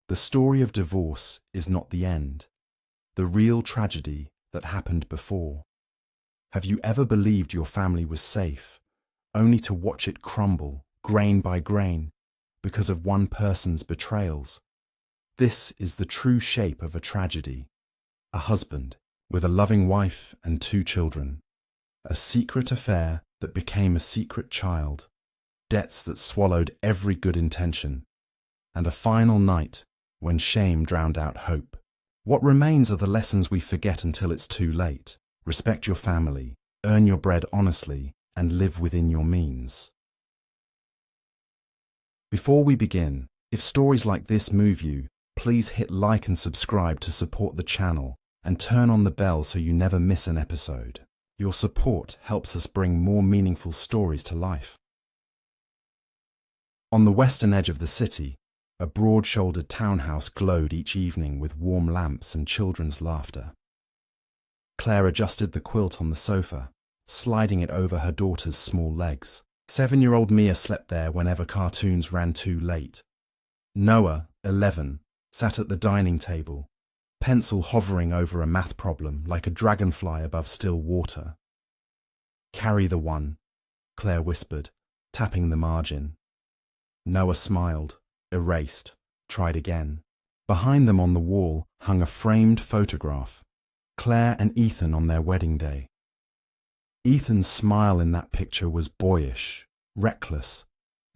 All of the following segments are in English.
The story of divorce is not the end, the real tragedy that happened before. Have you ever believed your family was safe, only to watch it crumble, grain by grain, because of one person's betrayals? This is the true shape of a tragedy. A husband with a loving wife and 2 children. A secret affair that became a secret child. Debts that swallowed every good intention. And a final night when shame drowned out hope. What remains are the lessons we forget until it's too late. Respect your family, earn your bread honestly, and live within your means. Before we begin, if stories like this move you, please hit like and subscribe to support the channel and turn on the bell so you never miss an episode. Your support helps us bring more meaningful stories to life. On the western edge of the city, a broad-shouldered townhouse glowed each evening with warm lamps and children's laughter. Claire adjusted the quilt on the sofa, sliding it over her daughter's small legs. 7-year-old Mia slept there whenever cartoons ran too late. Noah, 11, sat at the dining table, pencil hovering over a math problem like a dragonfly above still water. "Carry the one," Claire whispered, tapping the margin. Noah smiled, erased, tried again. Behind them on the wall hung a framed photograph, Claire and Ethan on their wedding day. Ethan's smile in that picture was boyish, reckless,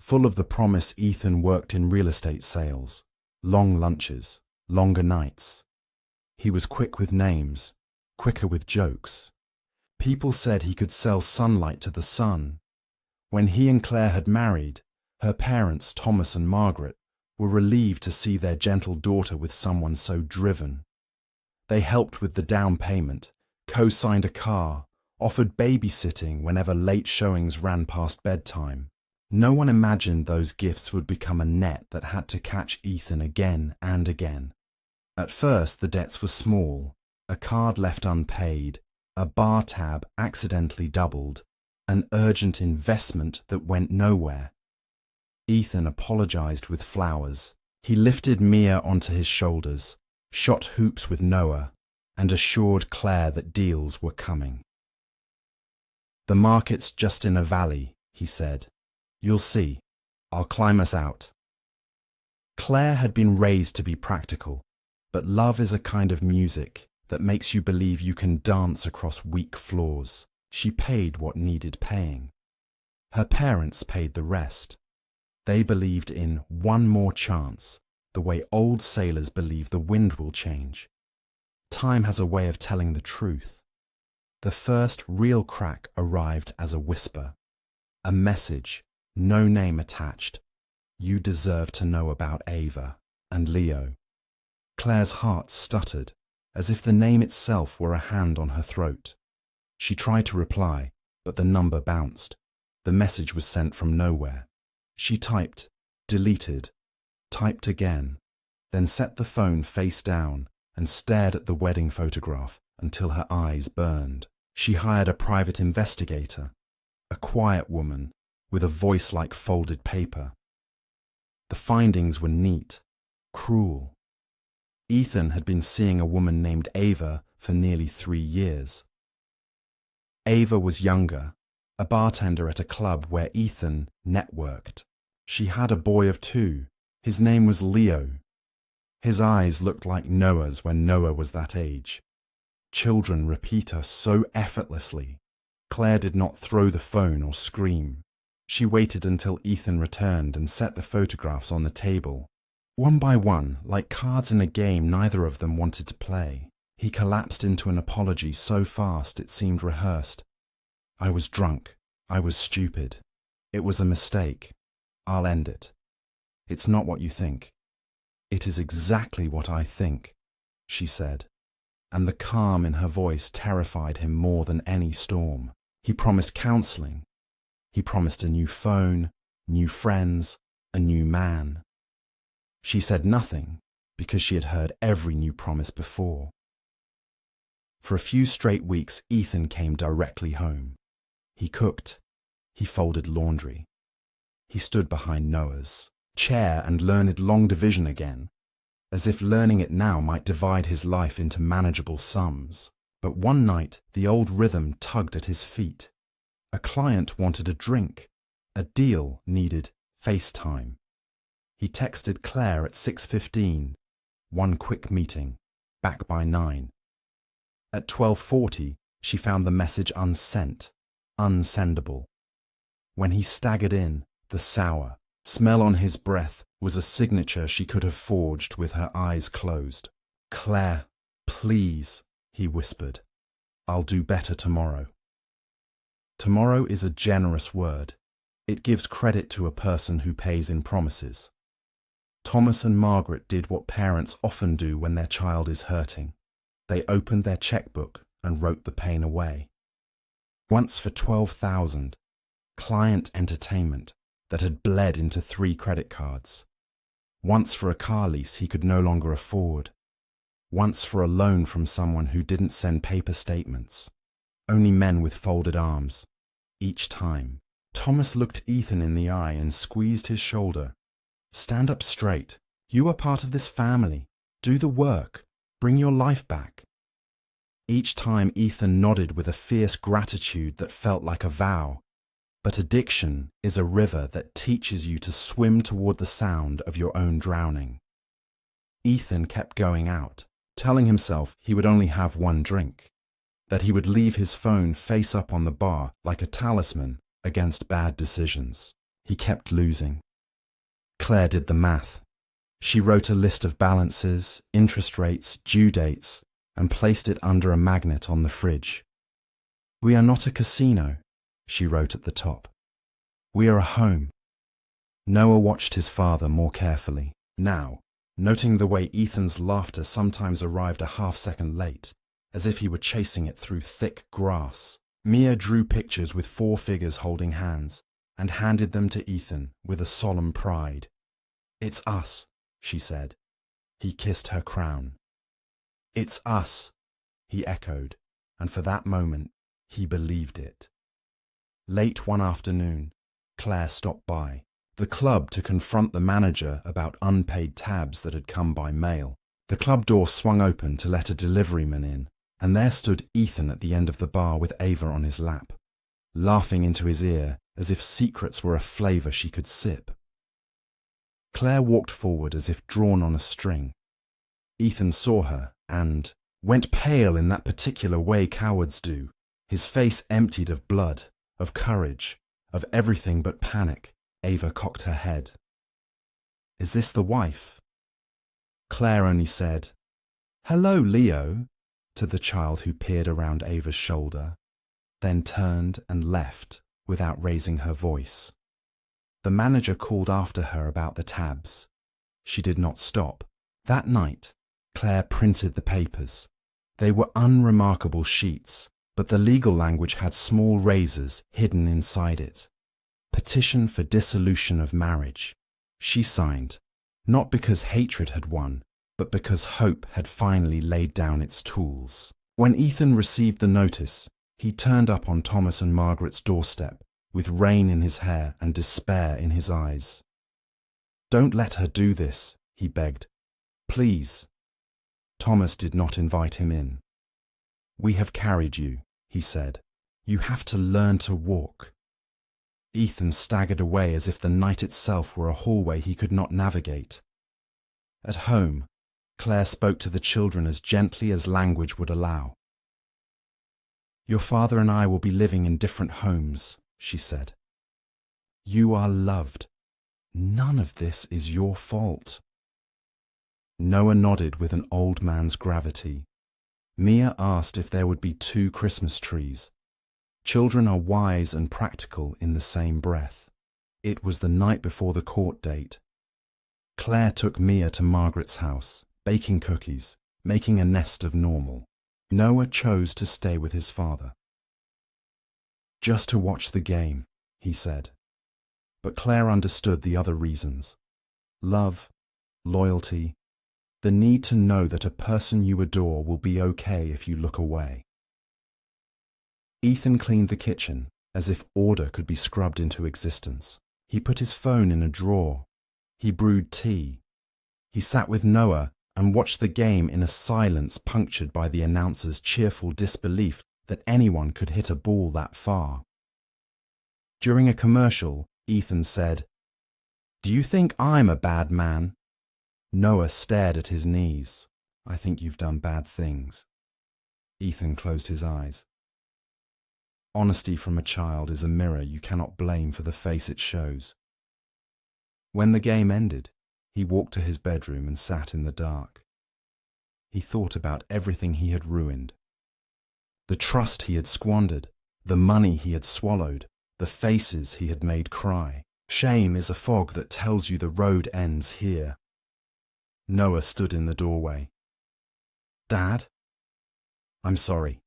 full of the promise Ethan worked in real estate sales, long lunches, longer nights. He was quick with names, quicker with jokes. People said he could sell sunlight to the sun. When he and Claire had married, her parents, Thomas and Margaret, were relieved to see their gentle daughter with someone so driven. They helped with the down payment, co-signed a car, offered babysitting whenever late showings ran past bedtime. No one imagined those gifts would become a net that had to catch Ethan again and again. At first, the debts were small, a card left unpaid, a bar tab accidentally doubled, an urgent investment that went nowhere. Ethan apologized with flowers. He lifted Mia onto his shoulders, shot hoops with Noah, and assured Claire that deals were coming. "The market's just in a valley," he said. "You'll see. I'll climb us out." Claire had been raised to be practical, but love is a kind of music that makes you believe you can dance across weak floors. She paid what needed paying. Her parents paid the rest. They believed in one more chance, the way old sailors believe the wind will change. Time has a way of telling the truth. The first real crack arrived as a whisper, a message, no name attached. "You deserve to know about Ava and Leo." Claire's heart stuttered, as if the name itself were a hand on her throat. She tried to reply, but the number bounced. The message was sent from nowhere. She typed, deleted, typed again, then set the phone face down and stared at the wedding photograph until her eyes burned. She hired a private investigator, a quiet woman with a voice like folded paper. The findings were neat, cruel. Ethan had been seeing a woman named Ava for nearly 3 years. Ava was younger, a bartender at a club where Ethan networked. She had a boy of 2. His name was Leo. His eyes looked like Noah's when Noah was that age. Children repeat her so effortlessly. Claire did not throw the phone or scream. She waited until Ethan returned and set the photographs on the table. One by one, like cards in a game neither of them wanted to play. He collapsed into an apology so fast it seemed rehearsed. "I was drunk. I was stupid. It was a mistake. I'll end it. It's not what you think." "It is exactly what I think," she said, and the calm in her voice terrified him more than any storm. He promised counseling. He promised a new phone, new friends, a new man. She said nothing because she had heard every new promise before. For a few straight weeks, Ethan came directly home. He cooked. He folded laundry. He stood behind Noah's chair and learned long division again. as if learning it now might divide his life into manageable sums. But one night, the old rhythm tugged at his feet. A client wanted a drink. A deal needed FaceTime. He texted Claire at 6:15, one quick meeting, back by 9. At 12:40, she found the message unsent, unsendable. When he staggered in, the sour smell on his breath was a signature she could have forged with her eyes closed. "Claire, please," he whispered. "I'll do better tomorrow." Tomorrow is a generous word. It gives credit to a person who pays in promises. Thomas and Margaret did what parents often do when their child is hurting. They opened their checkbook and wrote the pain away. Once for $12,000, client entertainment that had bled into 3 credit cards. Once for a car lease he could no longer afford. Once for a loan from someone who didn't send paper statements. Only men with folded arms. Each time, Thomas looked Ethan in the eye and squeezed his shoulder. "Stand up straight. You are part of this family. Do the work. Bring your life back." Each time Ethan nodded with a fierce gratitude that felt like a vow. But addiction is a river that teaches you to swim toward the sound of your own drowning. Ethan kept going out, telling himself he would only have one drink, that he would leave his phone face up on the bar like a talisman against bad decisions. He kept losing. Claire did the math. She wrote a list of balances, interest rates, due dates, and placed it under a magnet on the fridge. "We are not a casino," she wrote at the top. "We are a home." Noah watched his father more carefully. Now, noting the way Ethan's laughter sometimes arrived a half-second late, as if he were chasing it through thick grass, Mia drew pictures with 4 figures holding hands and handed them to Ethan with a solemn pride. "It's us," she said. He kissed her crown. "It's us," he echoed, and for that moment, he believed it. Late one afternoon, Claire stopped by the club to confront the manager about unpaid tabs that had come by mail. The club door swung open to let a deliveryman in, and there stood Ethan at the end of the bar with Ava on his lap, laughing into his ear as if secrets were a flavour she could sip. Claire walked forward as if drawn on a string. Ethan saw her and went pale in that particular way cowards do, his face emptied of blood, of courage, of everything but panic. Ava cocked her head. "Is this the wife?" Claire only said, "Hello, Leo," to the child who peered around Ava's shoulder, then turned and left without raising her voice. The manager called after her about the tabs. She did not stop. That night, Claire printed the papers. They were unremarkable sheets, but the legal language had small razors hidden inside it. Petition for dissolution of marriage. She signed, not because hatred had won, but because hope had finally laid down its tools. When Ethan received the notice, he turned up on Thomas and Margaret's doorstep, with rain in his hair and despair in his eyes. "Don't let her do this," he begged. "Please." Thomas did not invite him in. "We have carried you," he said. "You have to learn to walk." Ethan staggered away as if the night itself were a hallway he could not navigate. At home, Claire spoke to the children as gently as language would allow. "Your father and I will be living in different homes," she said. "You are loved. None of this is your fault." Noah nodded with an old man's gravity. Mia asked if there would be 2 Christmas trees. Children are wise and practical in the same breath. It was the night before the court date. Claire took Mia to Margaret's house, baking cookies, making a nest of normal. Noah chose to stay with his father. "Just to watch the game," he said. But Claire understood the other reasons. Love, loyalty, the need to know that a person you adore will be okay if you look away. Ethan cleaned the kitchen as if order could be scrubbed into existence. He put his phone in a drawer. He brewed tea. He sat with Noah and watched the game in a silence punctured by the announcer's cheerful disbelief that anyone could hit a ball that far. During a commercial, Ethan said, "Do you think I'm a bad man?" Noah stared at his knees. "I think you've done bad things." Ethan closed his eyes. Honesty from a child is a mirror you cannot blame for the face it shows. When the game ended, he walked to his bedroom and sat in the dark. He thought about everything he had ruined. The trust he had squandered, the money he had swallowed, the faces he had made cry. Shame is a fog that tells you the road ends here. Noah stood in the doorway. "Dad?" "I'm sorry,"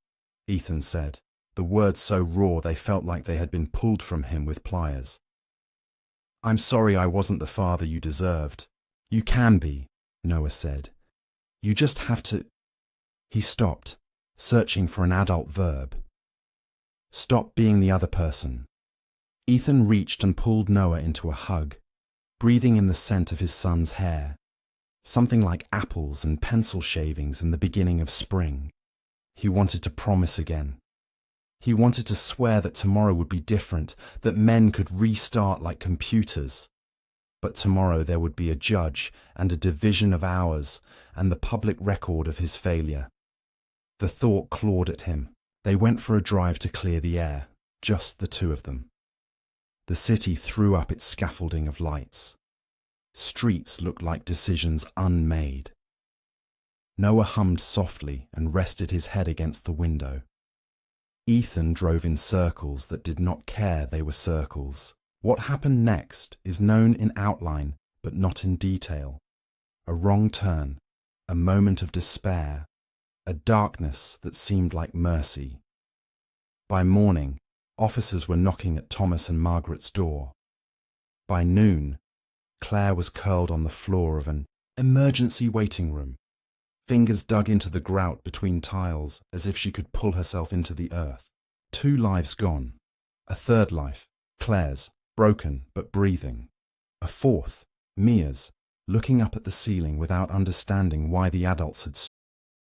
Ethan said, the words so raw they felt like they had been pulled from him with pliers. "I'm sorry I wasn't the father you deserved." "You can be," Noah said. "You just have to—" He stopped, searching for an adult verb. "Stop being the other person." Ethan reached and pulled Noah into a hug, breathing in the scent of his son's hair, something like apples and pencil shavings in the beginning of spring. He wanted to promise again. He wanted to swear that tomorrow would be different, that men could restart like computers. But tomorrow there would be a judge and a division of hours and the public record of his failure. The thought clawed at him. They went for a drive to clear the air, just the two of them. The city threw up its scaffolding of lights. Streets looked like decisions unmade. Noah hummed softly and rested his head against the window. Ethan drove in circles that did not care they were circles. What happened next is known in outline, but not in detail. A wrong turn, a moment of despair, a darkness that seemed like mercy. By morning, officers were knocking at Thomas and Margaret's door. By noon, Claire was curled on the floor of an emergency waiting room, fingers dug into the grout between tiles as if she could pull herself into the earth. 2 lives gone. A third life, Claire's, broken but breathing. A fourth, Mia's, looking up at the ceiling without understanding why the adults had